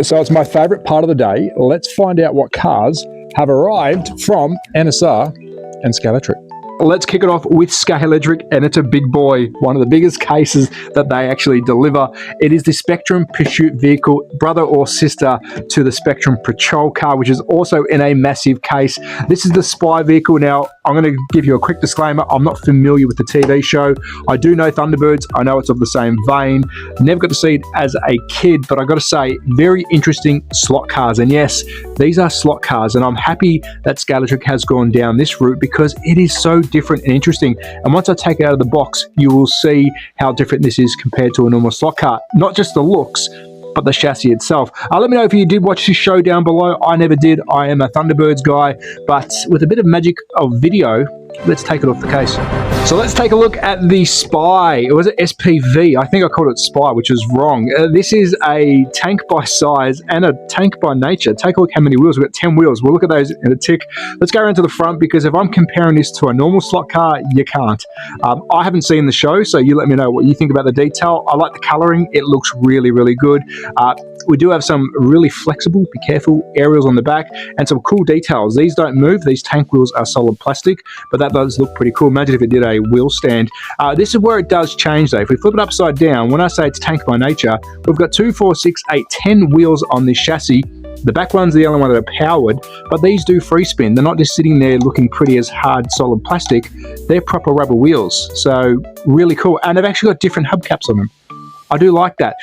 So it's my favorite part of the day. Let's find out what cars have arrived from NSR and Scalextric. Let's kick it off with Scalextric, and it's a big boy, one of the biggest cases that they actually deliver. It is the Spectrum Pursuit vehicle, brother or sister to the Spectrum Patrol car, which is also in a massive case. This is the spy vehicle. Now, I'm going to give you a quick disclaimer. I'm not familiar with the TV show. I do know Thunderbirds. I know it's of the same vein. Never got to see it as a kid, but I got to say, very interesting slot cars. And yes, these are slot cars, and I'm happy that Scalextric has gone down this route because it is so different and interesting. And once I take it out of the box, you will see how different this is compared to a normal slot car. Not just the looks, but the chassis itself. Let me know if you did watch this show down below. I never did. I am a Thunderbirds guy, but with a bit of magic of video, let's take it off the case. So let's take a look at the Spy. It was an SPV. I think I called it Spy, which is wrong. This is a tank by size and a tank by nature. Take a look how many wheels. We've got 10 wheels. We'll look at those in a tick. Let's go around to the front, because if I'm comparing this to a normal slot car, you can't. I haven't seen the show, so you let me know what you think about the detail. I like the coloring. It looks really, really good. We do have some really flexible, be careful, aerials on the back, and some cool details. These don't move. These tank wheels are solid plastic, but that does look pretty cool. Imagine if it did a wheel stand. This is where it does change though. If we flip it upside down, when I say it's tank by nature, we've got 2, 4, 6, 8, 10 wheels on this chassis. The back one's the only one that are powered, but these do free spin. They're not just sitting there looking pretty as hard, solid plastic. They're proper rubber wheels. So really cool. And they've actually got different hubcaps on them. I do like that.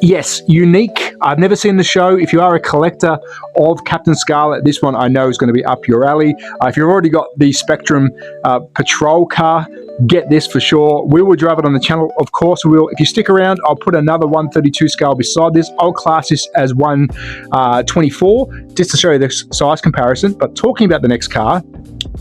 Yes, unique. I've never seen the show. If you are a collector of Captain Scarlet, this one I know is going to be up your alley. If you've already got the Spectrum Patrol car, get this for sure. We will drive it on the channel. Of course we will. If you stick around, I'll put another 132 scale beside this. I'll class this as 124 just to show you the size comparison. But talking about the next car,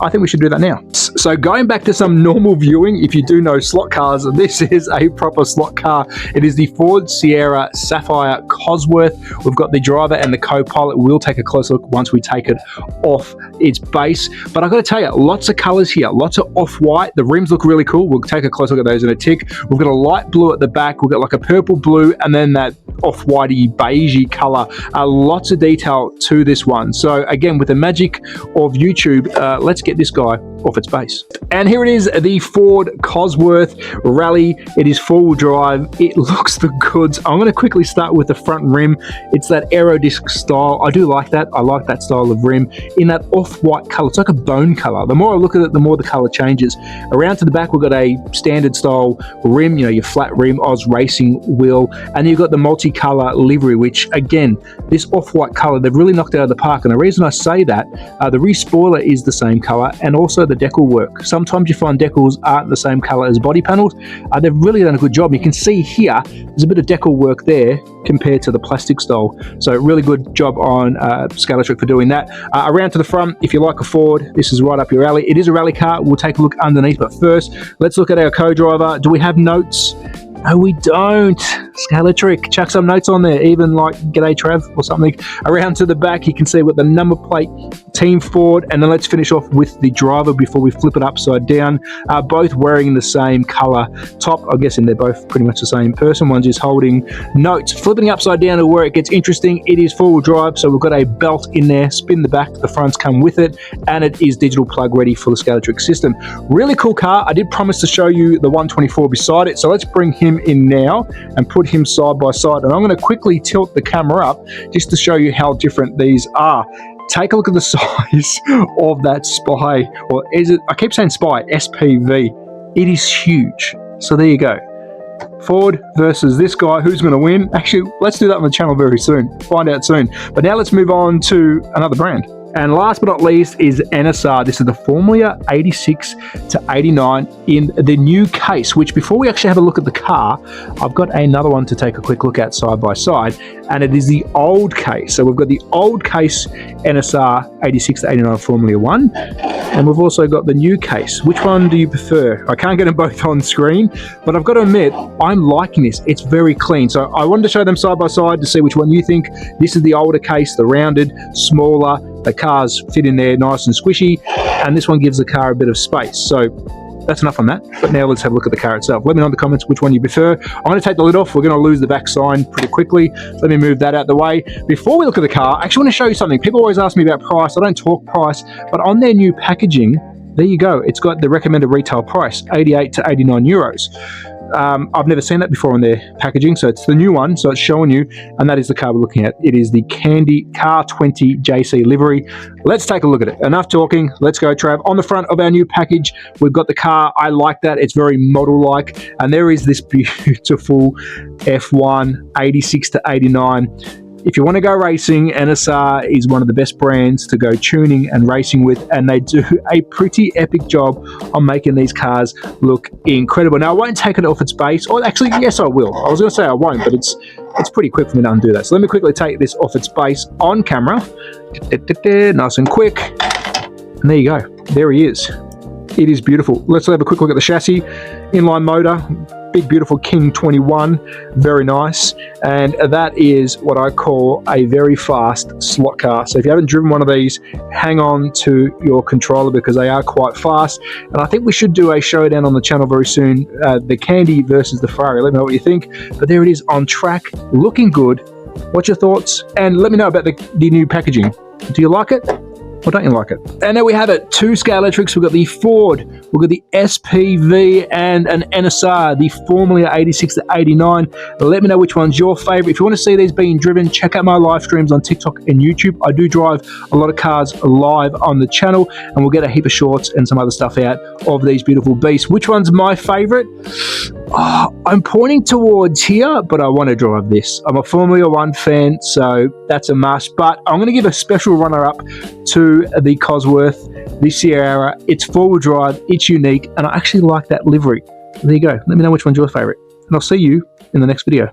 I think we should do that now. So going back to some normal viewing, if you do know slot cars, this is a proper slot car. It is the Ford Sierra Sapphire Cosworth. We've got the driver and the co-pilot. We'll take a closer look once we take it off its base. But I've got to tell you, lots of colors here, lots of off-white. The rims look really cool. We'll take a closer look at those in a tick. We've got a light blue at the back. We've got like a purple blue, and then that off-whitey beigey color. Lots of detail to this one. So again, with the magic of YouTube, let's get this guy off its base. And here it is, the Ford Cosworth Rally. It is four-wheel drive. It looks the goods. I'm going to quickly start with the front rim. It's that aero disc style. I do like that. I like that style of rim in that off-white color. It's like a bone color. The more I look at it, the more the color changes. Around to the back, we've got a standard style rim, you know, your flat rim, Oz Racing wheel, and you've got the multi-color livery, which again, this off-white color, they've really knocked it out of the park. And the reason I say that, the rear spoiler is the same color, and also the decal work. Sometimes you find decals aren't the same color as body panels. They've really done a good job. You can see here, there's a bit of decal work there compared to the plastic style. So really good job on Scalextric for doing that. Around to the front, if you like a Ford, this is right up your alley. It is a rally car. We'll take a look underneath, but first, let's look at our co-driver. Do we have notes? No, we don't. Scalextric, chuck some notes on there, even like G'day Trav or something. Around to the back, you can see with the number plate, Team Ford, and then let's finish off with the driver before we flip it upside down. Both wearing the same color top. I'm guessing they're both pretty much the same person. One's just holding notes. Flipping upside down to where it gets interesting. It is four-wheel drive, so we've got a belt in there. Spin the back, the fronts come with it, and it is digital plug ready for the Scalextric system. Really cool car. I did promise to show you the 124 beside it, so let's bring him in now and put him side by side. And I'm going to quickly tilt the camera up just to show you how different these are. Take a look at the size of that Spy, or is it, I keep saying Spy, SPV. It is huge. So there you go. Ford versus this guy. Who's going to win? Actually, let's do that on the channel very soon. Find out soon. But now let's move on to another brand. And last but not least is NSR. This is the Formula 86 to 89 in the new case, which before we actually have a look at the car, I've got another one to take a quick look at side by side, and it is the old case. So we've got the old case NSR 86 to 89 Formula 1, and we've also got the new case. Which one do you prefer? I can't get them both on screen, but I've got to admit, I'm liking this. It's very clean. So I wanted to show them side by side to see which one you think. This is the older case, the rounded, smaller. The cars fit in there nice and squishy, and this one gives the car a bit of space. So that's enough on that. But now let's have a look at the car itself. Let me know in the comments which one you prefer. I'm going to take the lid off. We're going to lose the back sign pretty quickly. Let me move that out the way. Before we look at the car, I actually want to show you something. People always ask me about price. I don't talk price, but on their new packaging, there you go. It's got the recommended retail price, 88 to 89 euros. I've never seen that before on their packaging, so it's the new one, so it's showing you, and that is the car we're looking at. It is the Candy Car 20 JC livery. Let's take a look at it. Enough talking, let's go, Trav. On the front of our new package, we've got the car. I like that. It's very model-like, and there is this beautiful F1 86 to 89. If you want to go racing, NSR is one of the best brands to go tuning and racing with, and they do a pretty epic job on making these cars look incredible. Now, I won't take it off its base, or actually, yes, I will. I was going to say I won't, but it's pretty quick for me to undo that. So let me quickly take this off its base on camera. Nice and quick. And there you go. There he is. It is beautiful. Let's have a quick look at the chassis. Inline motor. Big beautiful King 21, very nice, and that is what I call a very fast slot car. So if you haven't driven one of these, hang on to your controller because they are quite fast, and I think we should do a showdown on the channel very soon, the Candy versus the Ferrari. Let me know what you think, but there it is on track, looking good. What's your thoughts? And let me know about the new packaging. Do you like it? Or don't you like it? And there we have it, two Scalextrics. We've got the Ford, we've got the SPV, and an NSR, the Formula 86 to 89. Let me know which one's your favorite. If you want to see these being driven, check out my live streams on TikTok and YouTube. I do drive a lot of cars live on the channel, and we'll get a heap of shorts and some other stuff out of these beautiful beasts. Which one's my favorite? Oh, I'm pointing towards here, but I want to drive this. I'm a Formula 1 fan, so that's a must. But I'm going to give a special runner-up to the Cosworth, the Sierra. It's four-wheel drive, it's unique, and I actually like that livery. There you go. Let me know which one's your favorite, and I'll see you in the next video.